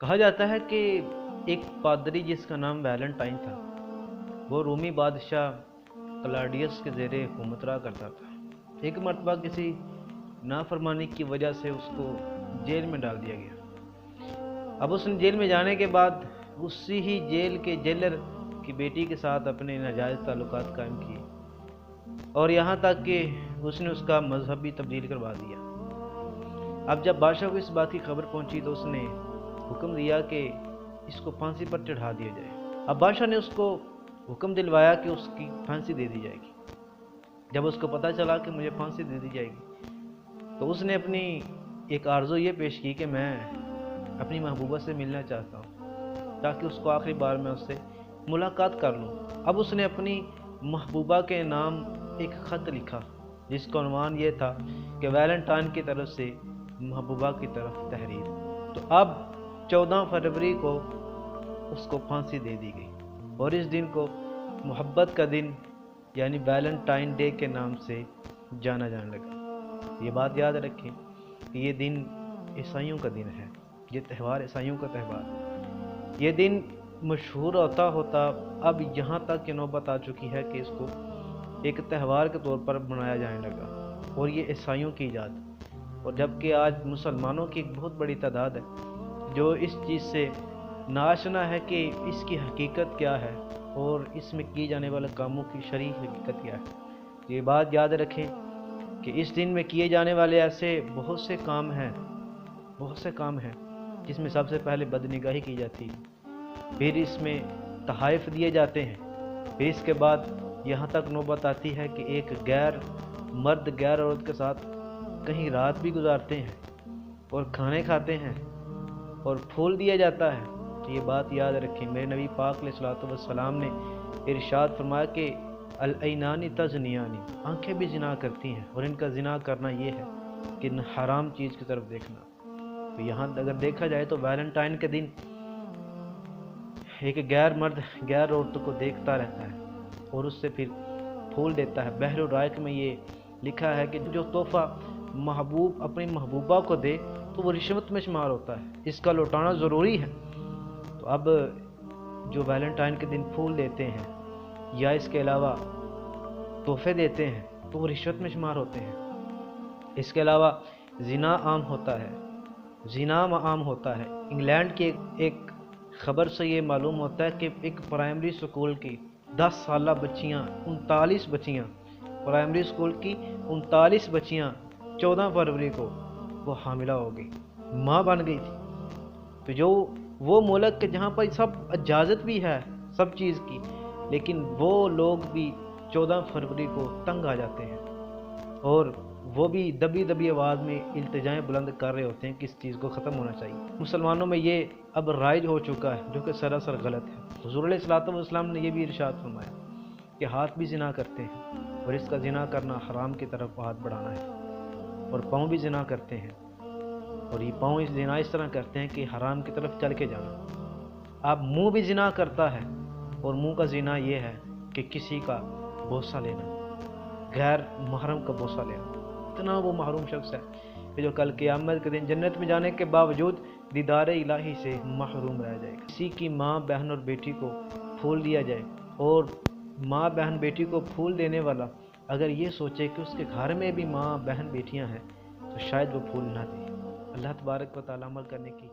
کہا جاتا ہے کہ ایک پادری جس کا نام ویلنٹائن تھا، وہ رومی بادشاہ کلاڈیس کے زیر حکومت رہا کرتا تھا۔ ایک مرتبہ کسی نافرمانی کی وجہ سے اس کو جیل میں ڈال دیا گیا۔ اب اس نے جیل میں جانے کے بعد اسی ہی جیل کے جیلر کی بیٹی کے ساتھ اپنے ناجائز تعلقات قائم کیے، اور یہاں تک کہ اس نے اس کا مذہب بھی تبدیل کروا دیا۔ اب جب بادشاہ کو اس بات کی خبر پہنچی تو اس نے حکم دیا کہ اس کو پھانسی پر چڑھا دیا جائے۔ اب بادشاہ نے اس کو حکم دلوایا کہ اس کی پھانسی دے دی جائے گی۔ جب اس کو پتہ چلا کہ مجھے پھانسی دے دی جائے گی تو اس نے اپنی ایک آرزو یہ پیش کی کہ میں اپنی محبوبہ سے ملنا چاہتا ہوں تاکہ اس کو آخری بار میں اس سے ملاقات کر لوں۔ اب اس نے اپنی محبوبہ کے نام ایک خط لکھا جس کا عنوان یہ تھا کہ ویلنٹائن کی طرف سے محبوبہ کی طرف تحریر۔ تو اب 14 فروری کو اس کو پھانسی دے دی گئی، اور اس دن کو محبت کا دن یعنی ویلنٹائن ڈے کے نام سے جانا جانے لگا۔ یہ بات یاد رکھیں کہ یہ دن عیسائیوں کا دن ہے، یہ تہوار عیسائیوں کا تہوار۔ یہ دن مشہور ہوتا اب یہاں تک کہ نوبت آ چکی ہے کہ اس کو ایک تہوار کے طور پر منایا جانے لگا، اور یہ عیسائیوں کی ایجاد، اور جبکہ آج مسلمانوں کی ایک بہت بڑی تعداد ہے جو اس چیز سے ناآشنا ہے کہ اس کی حقیقت کیا ہے اور اس میں کیے جانے والے کاموں کی شرعی حقیقت کیا ہے۔ یہ بات یاد رکھیں کہ اس دن میں کیے جانے والے ایسے بہت سے کام ہیں جس میں سب سے پہلے بدنگاہی کی جاتی ہے، پھر اس میں تحائف دیے جاتے ہیں، پھر اس کے بعد یہاں تک نوبت آتی ہے کہ ایک مرد غیر عورت کے ساتھ کہیں رات بھی گزارتے ہیں اور کھانے کھاتے ہیں اور پھول دیا جاتا ہے۔ تو یہ بات یاد رکھیں، میرے نبی پاک علیہ الصلوۃ والسلام نے ارشاد فرمایا کہ العینان تزنیان، آنکھیں بھی زنا کرتی ہیں، اور ان کا زنا کرنا یہ ہے کہ حرام چیز کی طرف دیکھنا۔ تو یہاں اگر دیکھا جائے تو ویلنٹائن کے دن ایک مرد غیر عورت کو دیکھتا رہتا ہے اور اس سے پھر پھول دیتا ہے۔ بحر الرائق میں یہ لکھا ہے کہ جو تحفہ محبوب اپنی محبوبہ کو دے تو وہ رشوت میں شمار ہوتا ہے، اس کا لوٹانا ضروری ہے۔ تو اب جو ویلنٹائن کے دن پھول دیتے ہیں یا اس کے علاوہ تحفے دیتے ہیں تو وہ رشوت میں شمار ہوتے ہیں۔ اس کے علاوہ زنا عام ہوتا ہے۔ انگلینڈ کی ایک خبر سے یہ معلوم ہوتا ہے کہ ایک پرائمری سکول کی 10 سالہ بچیاں 39 بچیاں پرائمری سکول کی 39 بچیاں 14 فروری کو وہ حاملہ ہو گئی، ماں بن گئی تھی۔ تو جو وہ ملک کہ جہاں پر سب اجازت بھی ہے سب چیز کی، لیکن وہ لوگ بھی 14 فروری کو تنگ آ جاتے ہیں اور وہ بھی دبی آواز میں التجائیں بلند کر رہے ہوتے ہیں کہ اس چیز کو ختم ہونا چاہیے۔ مسلمانوں میں یہ اب رائج ہو چکا ہے جو کہ سراسر غلط ہے۔ حضور علیہ الصلوۃ والسلام نے یہ بھی ارشاد فرمایا کہ ہاتھ بھی زنا کرتے ہیں اور اس کا زنا کرنا حرام کی طرف ہاتھ بڑھانا ہے، اور پاؤں بھی زنا کرتے ہیں اور یہ پاؤں زنا اس طرح کرتے ہیں کہ حرام کی طرف چل کے جانا۔ اب منہ بھی زنا کرتا ہے، اور منہ کا زنا یہ ہے کہ کسی کا بوسہ لینا، غیر محرم کا بوسہ لینا۔ اتنا وہ محروم شخص ہے کہ جو کل قیامت کے دن جنت میں جانے کے باوجود دیدار الہی سے محروم رہ جائے گا۔ کسی کی ماں بہن اور بیٹی کو پھول دیا جائے، اور ماں بہن بیٹی کو پھول دینے والا اگر یہ سوچے کہ اس کے گھر میں بھی ماں بہن بیٹیاں ہیں تو شاید وہ پھول نہ دے۔ اللہ تبارک و تعالیٰ عمل کرنے کی